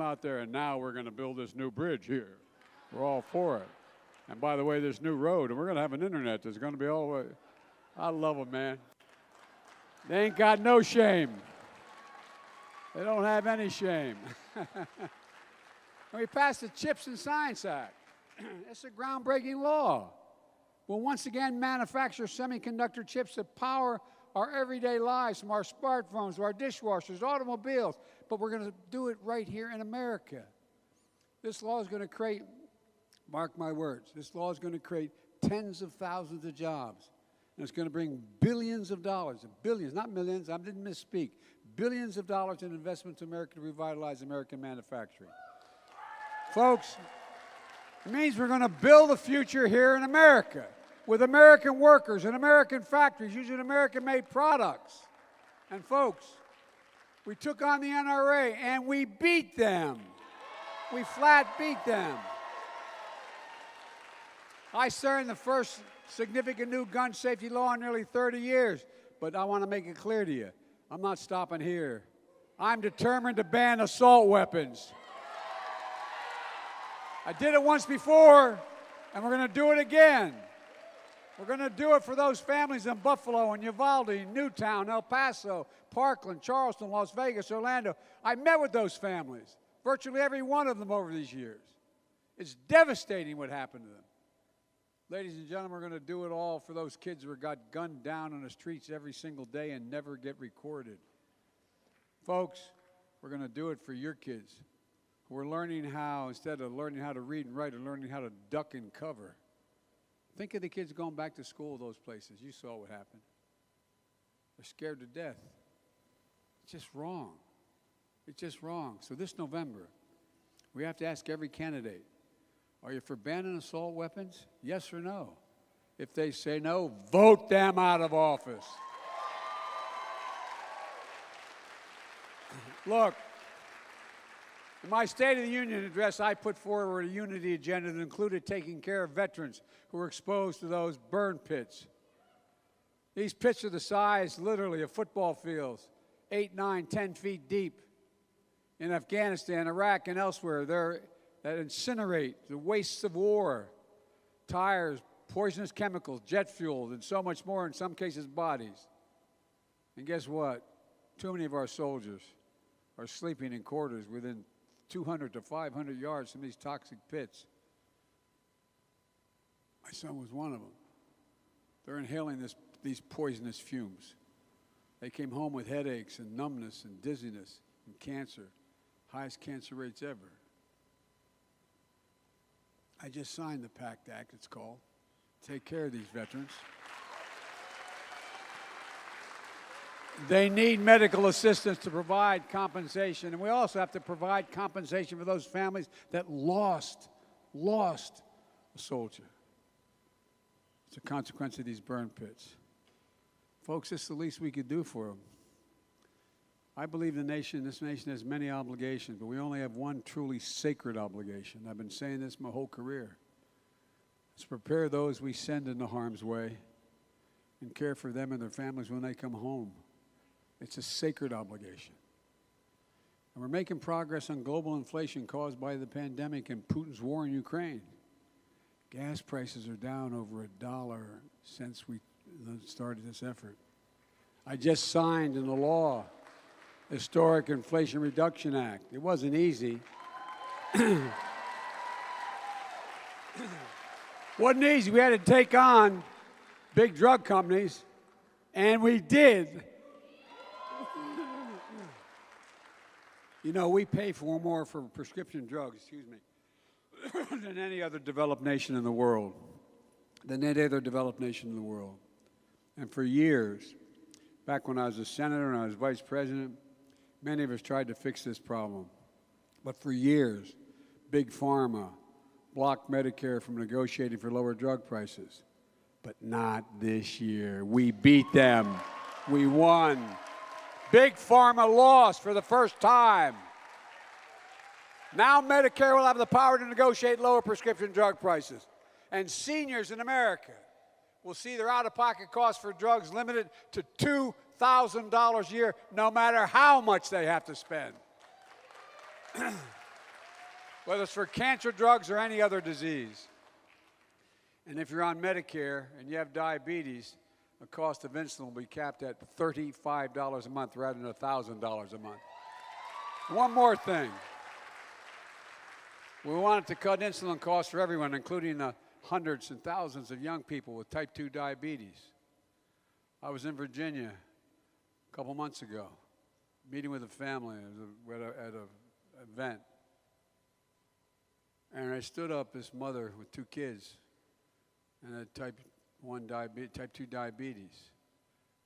out there, and now we're going to build this new bridge here. We're all for it. And by the way, this new road, and we're going to have an internet that's going to be all the way. I love them, man. They ain't got no shame. They don't have any shame. We passed the Chips and Science Act. It's a groundbreaking law. We'll once again manufacture semiconductor chips that power our everyday lives, from our smartphones to our dishwashers, automobiles, but we're going to do it right here in America. This law is going to create, mark my words, this law is going to create tens of thousands of jobs. And it's going to bring billions of dollars, billions, not millions, I didn't misspeak, billions of dollars in investment to America to revitalize American manufacturing. Folks, it means we're going to build a future here in America with American workers and American factories using American-made products. And folks, we took on the NRA and we beat them. We flat beat them. I signed the first significant new gun safety law in nearly 30 years, but I want to make it clear to you, I'm not stopping here. I'm determined to ban assault weapons. I did it once before, and we're going to do it again. We're going to do it for those families in Buffalo and Uvalde, Newtown, El Paso, Parkland, Charleston, Las Vegas, Orlando. I met with those families, virtually every one of them over these years. It's devastating what happened to them. Ladies and gentlemen, we're going to do it all for those kids who got gunned down on the streets every single day and never get recorded. Folks, we're going to do it for your kids who are learning how, instead of learning how to read and write, are learning how to duck and cover. Think of the kids going back to school, those places. You saw what happened. They're scared to death. It's just wrong. It's just wrong. So this November, we have to ask every candidate, are you for banning assault weapons? Yes or no? If they say no, vote them out of office. Look, in my State of the Union address, I put forward a unity agenda that included taking care of veterans who were exposed to those burn pits. These pits are the size, literally, of football fields, 8, 9, 10 feet deep. In Afghanistan, Iraq, and elsewhere, that incinerate the wastes of war, tires, poisonous chemicals, jet fuel, and so much more, in some cases, bodies. And guess what? Too many of our soldiers are sleeping in quarters within 200 to 500 yards from these toxic pits. My son was one of them. They're inhaling these poisonous fumes. They came home with headaches and numbness and dizziness and cancer, highest cancer rates ever. I just signed the PACT Act, it's called. Take care of these veterans. They need medical assistance to provide compensation, and we also have to provide compensation for those families that lost a soldier. It's a consequence of these burn pits. Folks, this is the least we could do for them. I believe this nation has many obligations, but we only have one truly sacred obligation. I've been saying this my whole career. It's to prepare those we send into harm's way and care for them and their families when they come home. It's a sacred obligation. And we're making progress on global inflation caused by the pandemic and Putin's war in Ukraine. Gas prices are down over $1 since we started this effort. I just signed into law Historic Inflation Reduction Act. It wasn't easy. Wasn't easy. We had to take on big drug companies, and we did. You know, we pay more for prescription drugs, than any other developed nation in the world. And for years, back when I was a senator and I was vice president, many of us tried to fix this problem. But for years, Big Pharma blocked Medicare from negotiating for lower drug prices. But not this year. We beat them. We won. Big Pharma lost for the first time. Now Medicare will have the power to negotiate lower prescription drug prices. And seniors in America will see their out-of-pocket costs for drugs limited to $2,000 a year, no matter how much they have to spend. whether it's for cancer drugs or any other disease. And if you're on Medicare and you have diabetes, the cost of insulin will be capped at $35 a month rather than $1,000 a month. One more thing. We wanted to cut insulin costs for everyone, including the hundreds and thousands of young people with type 2 diabetes. I was in Virginia a couple months ago, meeting with a family at an event. And I stood up this mother with 2 kids and had type 2 diabetes,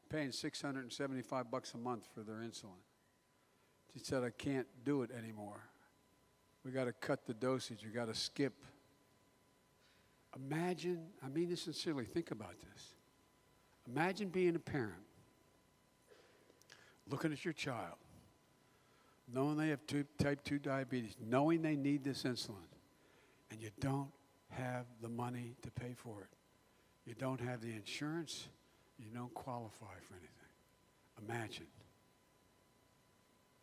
paying $675 a month for their insulin. She said, I can't do it anymore. We got to cut the dosage. We got to skip. Imagine, I mean this sincerely, think about this. Imagine being a parent, looking at your child, knowing they have type 2 diabetes, knowing they need this insulin, and you don't have the money to pay for it. You don't have the insurance. You don't qualify for anything. Imagine.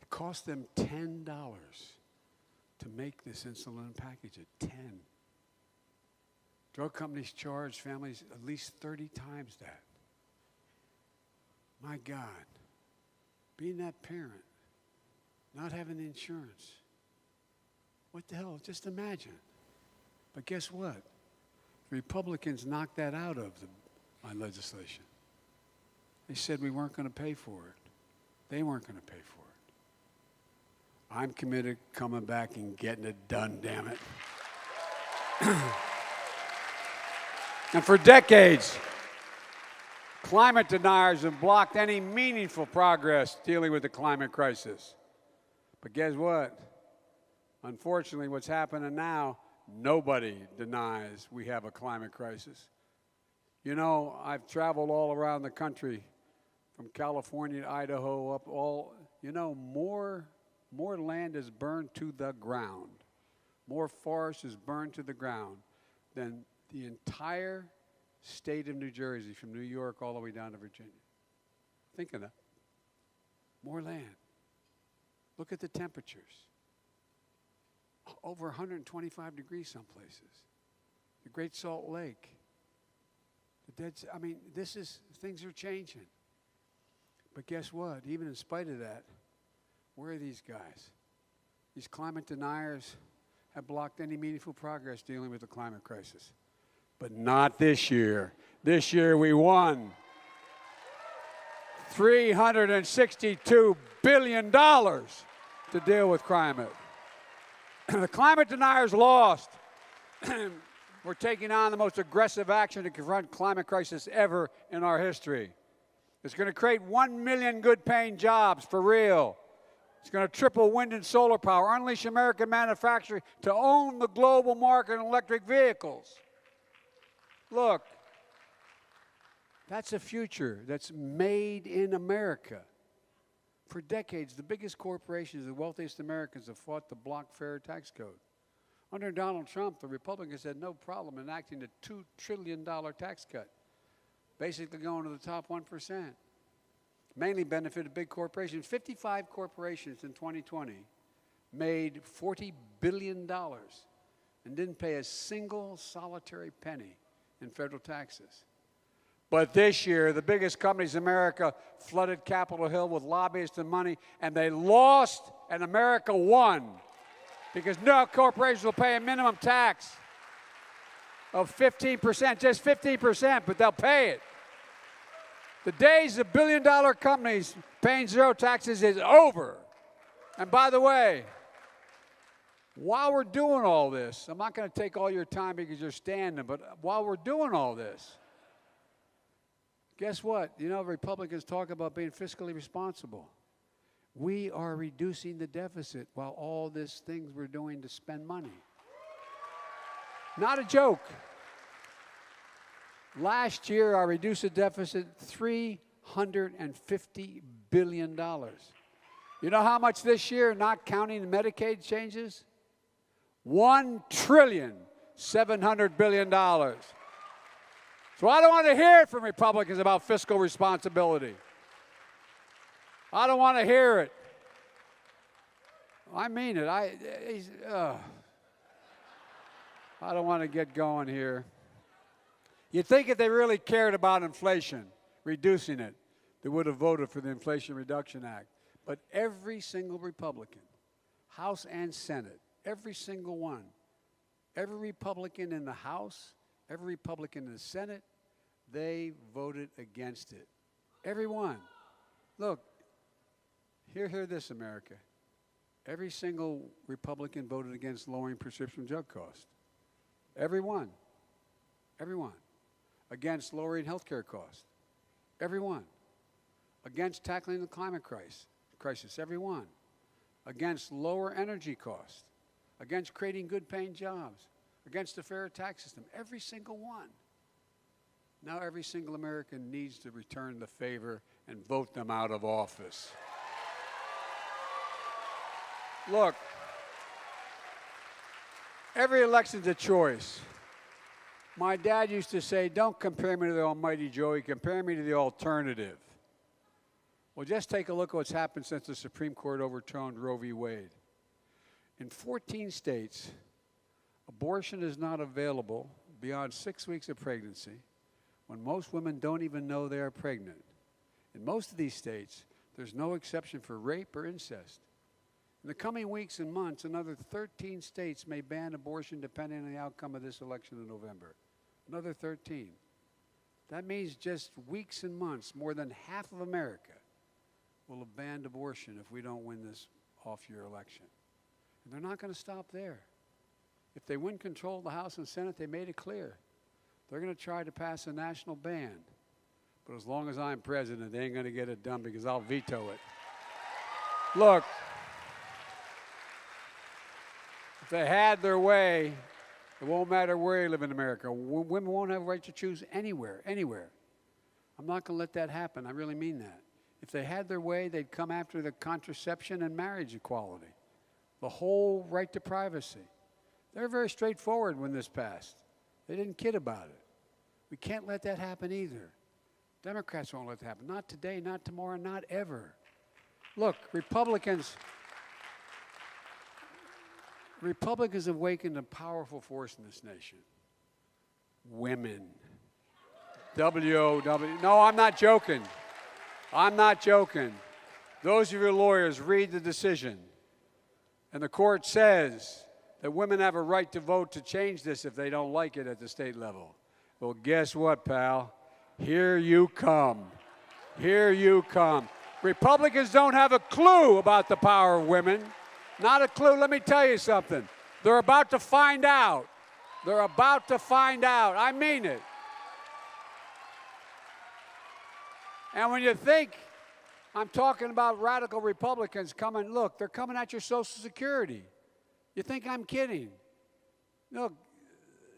It cost them $10 to make this insulin and package it. 10. Drug companies charge families at least 30 times that. My God. Being that parent, not having the insurance. What the hell? Just imagine. But guess what? The Republicans knocked that out of my legislation. They said we weren't going to pay for it. They weren't going to pay for it. I'm committed to coming back and getting it done, damn it. And for decades, climate deniers have blocked any meaningful progress dealing with the climate crisis. But guess what? Unfortunately, what's happening now, nobody denies we have a climate crisis. You know, I've traveled all around the country, from California to Idaho, up all, you know, more land is burned to the ground. More forest is burned to the ground than the entire state of New Jersey, from New York all the way down to Virginia. Think of that. More land. Look at the temperatures. Over 125 degrees some places. The Great Salt Lake. The Dead Sea. I mean, things are changing. But guess what? Even in spite of that, where are these guys? These climate deniers have blocked any meaningful progress dealing with the climate crisis. But not this year. This year we won $362 billion to deal with climate. The climate deniers lost. We're taking on the most aggressive action to confront climate crisis ever in our history. It's going to create 1 million good-paying jobs for real. It's going to triple wind and solar power, unleash American manufacturing to own the global market in electric vehicles. Look, that's a future that's made in America. For decades, the biggest corporations, the wealthiest Americans have fought to block fair tax code. Under Donald Trump, the Republicans had no problem enacting a $2 trillion tax cut, basically going to the top 1%. Mainly benefited big corporations. 55 corporations in 2020 made $40 billion and didn't pay a single solitary penny in federal taxes. But this year, the biggest companies in America flooded Capitol Hill with lobbyists and money, and they lost, and America won. Because no corporations will pay a minimum tax of 15%, just 15%, but they'll pay it. The days of billion-dollar companies paying zero taxes is over. And by the way, while we're doing all this, I'm not going to take all your time because you're standing, but while we're doing all this, guess what? You know, Republicans talk about being fiscally responsible. We are reducing the deficit while all these things we're doing to spend money. Not a joke. Last year, I reduced the deficit $350 billion. You know how much this year, not counting the Medicaid changes? $1.7 trillion. So I don't want to hear it from Republicans about fiscal responsibility. I don't want to hear it. I mean it. I don't want to get going here. You'd think if they really cared about inflation, reducing it, they would have voted for the Inflation Reduction Act. But every single Republican, House and Senate, every single one, every Republican in the House, every Republican in the Senate, they voted against it. Every one. Look, hear this, America. Every single Republican voted against lowering prescription drug costs. Every one. Every one. Against lowering health care costs. Every one. Against tackling the climate crisis. Every one. Against lower energy costs. Against creating good-paying jobs. Against a fair tax system. Every single one. Now every single American needs to return the favor and vote them out of office. Look, every election's a choice. My dad used to say, don't compare me to the almighty Joey, compare me to the alternative. Well, just take a look at what's happened since the Supreme Court overturned Roe v. Wade. In 14 states, abortion is not available beyond 6 weeks of pregnancy, when most women don't even know they are pregnant. In most of these states, there's no exception for rape or incest. In the coming weeks and months, another 13 states may ban abortion depending on the outcome of this election in November. Another 13. That means just weeks and months, more than half of America will have banned abortion if we don't win this off-year election. And they're not going to stop there. If they win control of the House and Senate, they made it clear. They're going to try to pass a national ban. But as long as I'm president, they ain't going to get it done because I'll veto it. Look, if they had their way, it won't matter where you live in America. Women won't have a right to choose anywhere. I'm not going to let that happen. I really mean that. If they had their way, they'd come after the contraception and marriage equality, the whole right to privacy. They were very straightforward when this passed. They didn't kid about it. We can't let that happen either. Democrats won't let that happen. Not today, not tomorrow, not ever. Look, Republicans have awakened a powerful force in this nation. Women. W-O-W. No, I'm not joking. I'm not joking. Those of you lawyers, read the decision. And the court says that women have a right to vote to change this if they don't like it at the state level. Well, guess what, pal? Here you come. Here you come. Republicans don't have a clue about the power of women. Not a clue. Let me tell you something. They're about to find out. They're about to find out. I mean it. And when you think I'm talking about radical Republicans coming, look, they're coming at your Social Security. You think I'm kidding? Look,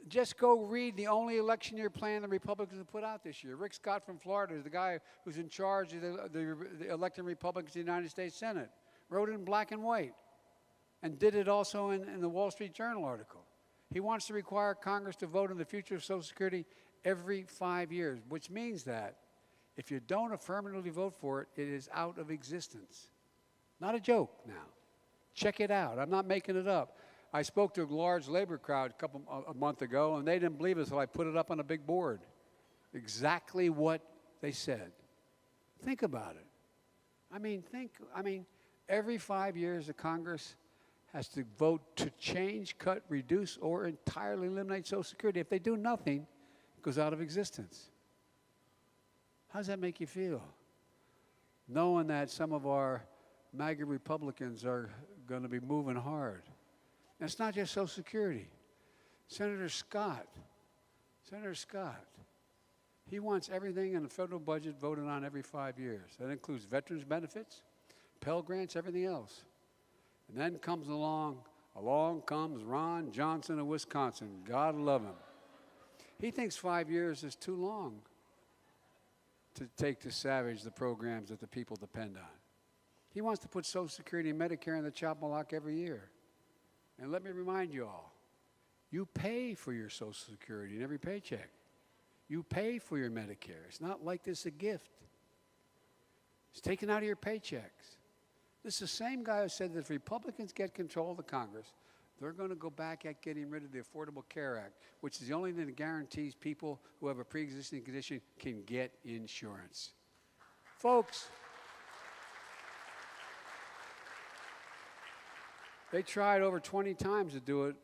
just go read the only election year plan the Republicans have put out this year. Rick Scott from Florida is the guy who's in charge of the elected Republicans in the United States Senate. Wrote it in black and white and did it also in the Wall Street Journal article. He wants to require Congress to vote on the future of Social Security every 5 years, which means that if you don't affirmatively vote for it, it is out of existence. Not a joke now. Check it out. I'm not making it up. I spoke to a large labor crowd a month ago, and they didn't believe it, so I put it up on a big board. Exactly what they said. Think about it. I mean, every 5 years the Congress has to vote to change, cut, reduce, or entirely eliminate Social Security. If they do nothing, it goes out of existence. How does that make you feel? Knowing that some of our MAGA Republicans are going to be moving hard. And it's not just Social Security. Senator Scott, he wants everything in the federal budget voted on every 5 years. That includes veterans benefits, Pell Grants, everything else. And then comes along comes Ron Johnson of Wisconsin. God love him. He thinks 5 years is too long to take to savage the programs that the people depend on. He wants to put Social Security and Medicare in the chopping block every year. And let me remind you all, you pay for your Social Security in every paycheck. You pay for your Medicare. It's not like this a gift. It's taken out of your paychecks. This is the same guy who said that if Republicans get control of the Congress, they're going to go back at getting rid of the Affordable Care Act, which is the only thing that guarantees people who have a pre-existing condition can get insurance. Folks, they tried over 20 times to do it,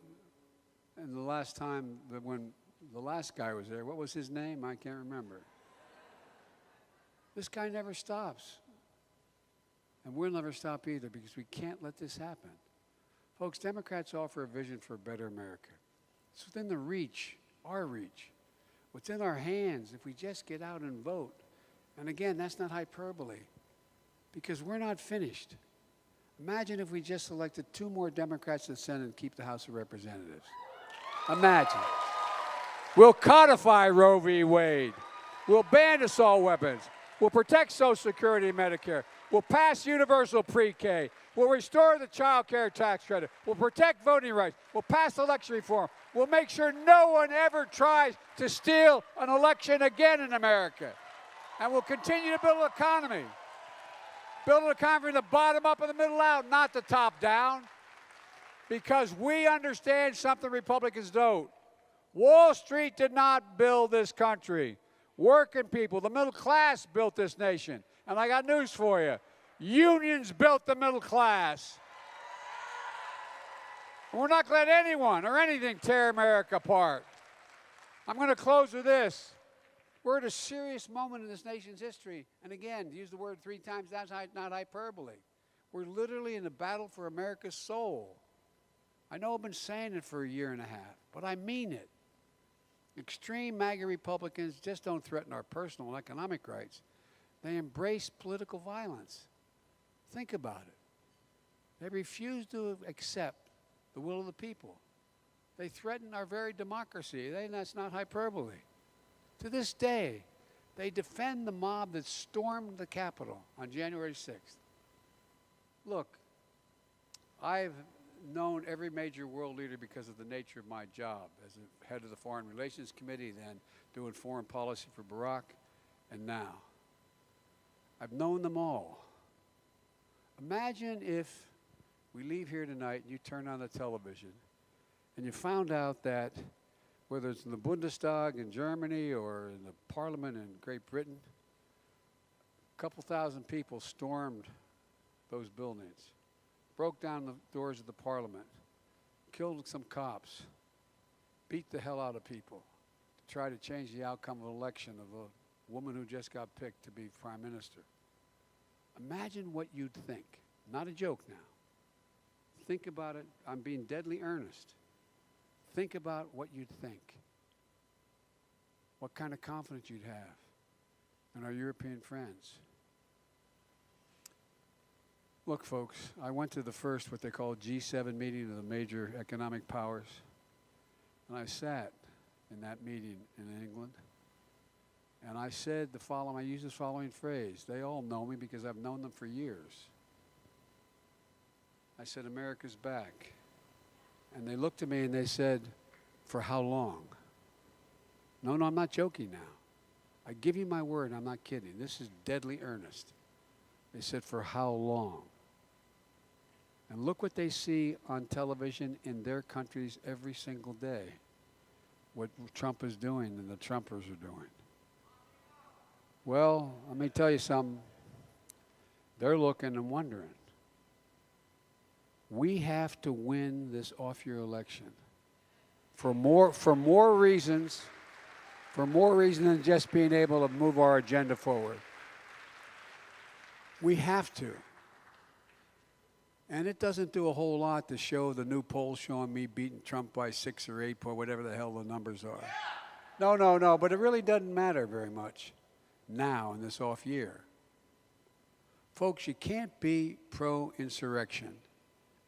and the last time that when the last guy was there, what was his name? I can't remember. This guy never stops. And we'll never stop either, because we can't let this happen. Folks, Democrats offer a vision for a better America. It's within the reach, our reach. What's in our hands if we just get out and vote. And again, that's not hyperbole, because we're not finished. Imagine if we just elected 2 more Democrats to the Senate and keep the House of Representatives. Imagine. We'll codify Roe v. Wade. We'll ban assault weapons. We'll protect Social Security and Medicare. We'll pass universal pre-K. We'll restore the child care tax credit. We'll protect voting rights. We'll pass election reform. We'll make sure no one ever tries to steal an election again in America. And we'll continue to build an economy. Build an economy from the bottom up and the middle out, not the top down. Because we understand something Republicans don't. Wall Street did not build this country. Working people, the middle class built this nation. And I got news for you. Unions built the middle class. And we're not going to let anyone or anything tear America apart. I'm going to close with this. We're at a serious moment in this nation's history. And again, to use the word 3 times, that's not hyperbole. We're literally in a battle for America's soul. I know I've been saying it for a year and a half, but I mean it. Extreme MAGA Republicans just don't threaten our personal and economic rights. They embrace political violence. Think about it. They refuse to accept the will of the people. They threaten our very democracy. That's not hyperbole. To this day, they defend the mob that stormed the Capitol on January 6th. Look, I've known every major world leader because of the nature of my job as a head of the Foreign Relations Committee, then doing foreign policy for Barack, and now. I've known them all. Imagine if we leave here tonight and you turn on the television and you found out that whether it's in the Bundestag in Germany or in the Parliament in Great Britain, a couple thousand people stormed those buildings, broke down the doors of the Parliament, killed some cops, beat the hell out of people to try to change the outcome of an election of a woman who just got picked to be prime minister. Imagine what you'd think. Not a joke now. Think about it. I'm being deadly earnest. Think about what you'd think. What kind of confidence you'd have in our European friends. Look, folks, I went to the first, what they call G7 meeting of the major economic powers. And I sat in that meeting in England. And I said the following, I used this following phrase. They all know me because I've known them for years. I said, America's back. And they looked at me and they said, for how long? No, I'm not joking now. I give you my word, I'm not kidding. This is deadly earnest. They said, for how long? And look what they see on television in their countries every single day. What Trump is doing and the Trumpers are doing. Well, let me tell you something. They're looking and wondering. We have to win this off-year election for more reasons than just being able to move our agenda forward. We have to. And it doesn't do a whole lot to show the new polls showing me beating Trump by 6 or 8 or whatever the hell the numbers are. No, but it really doesn't matter very much now in this off year. Folks, you can't be pro-insurrection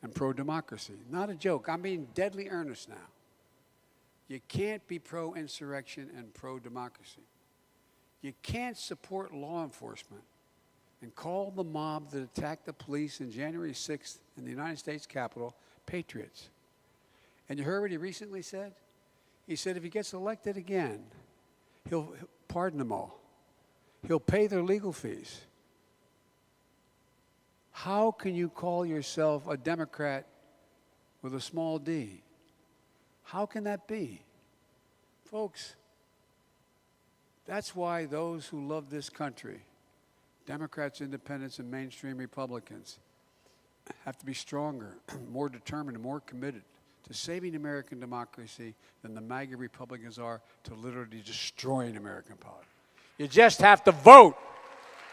and pro-democracy. Not a joke. I'm being deadly earnest now. You can't be pro-insurrection and pro-democracy. You can't support law enforcement and call the mob that attacked the police on January 6th in the United States Capitol patriots. And you heard what he recently said? He said if he gets elected again, he'll pardon them all. He'll pay their legal fees. How can you call yourself a Democrat with a small d. How can that be? Folks, that's why those who love this country, Democrats, independents, and mainstream Republicans, have to be stronger, more determined, and more committed to saving American democracy than the MAGA Republicans are to literally destroying American politics. You just have to vote.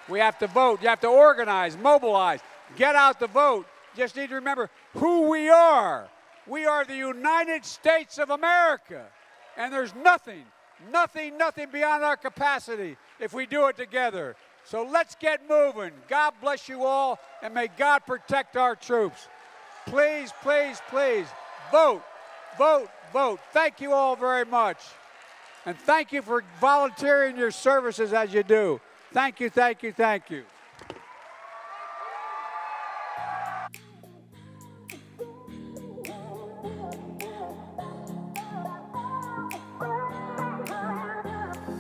We have to vote. You have to organize, mobilize, get out the vote. You just need to remember who we are. We are the United States of America. And there's nothing beyond our capacity if we do it together. So let's get moving. God bless you all, and may God protect our troops. Please, please, please, vote, vote, vote. Thank you all very much. And thank you for volunteering your services as you do. Thank you, thank you, thank you.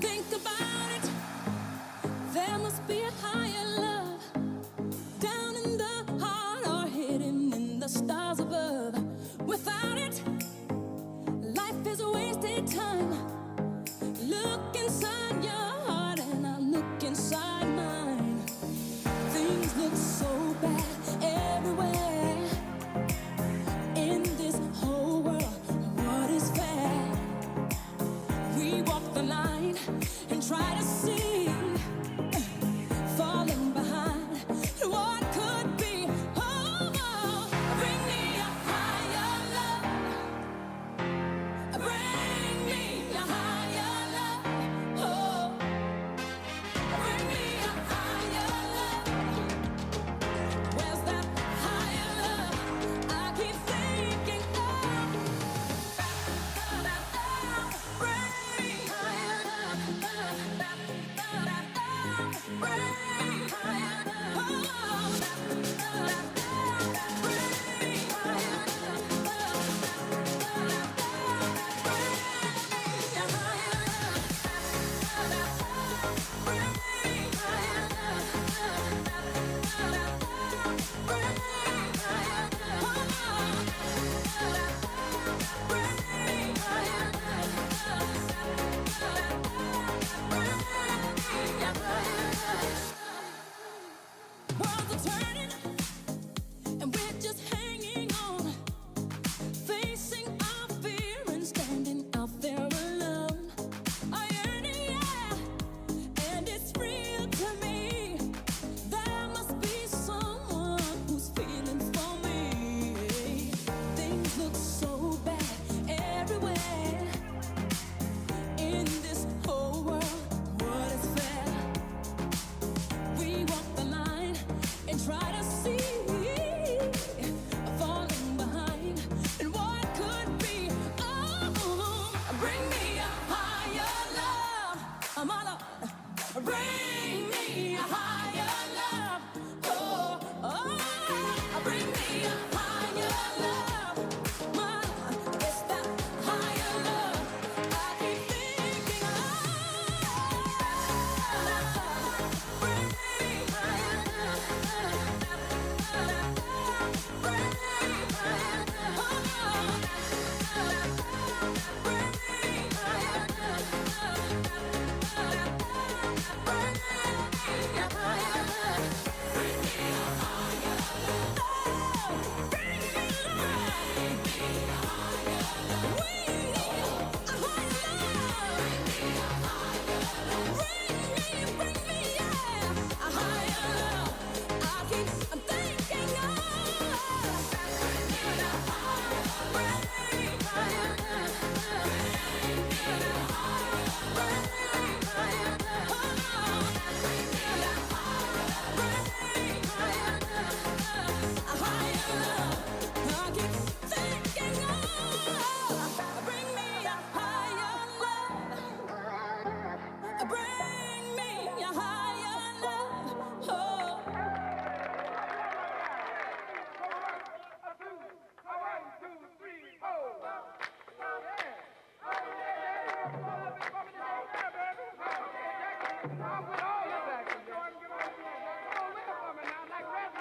Think about it. There must be a higher love down in the heart or hidden in the stars above. Without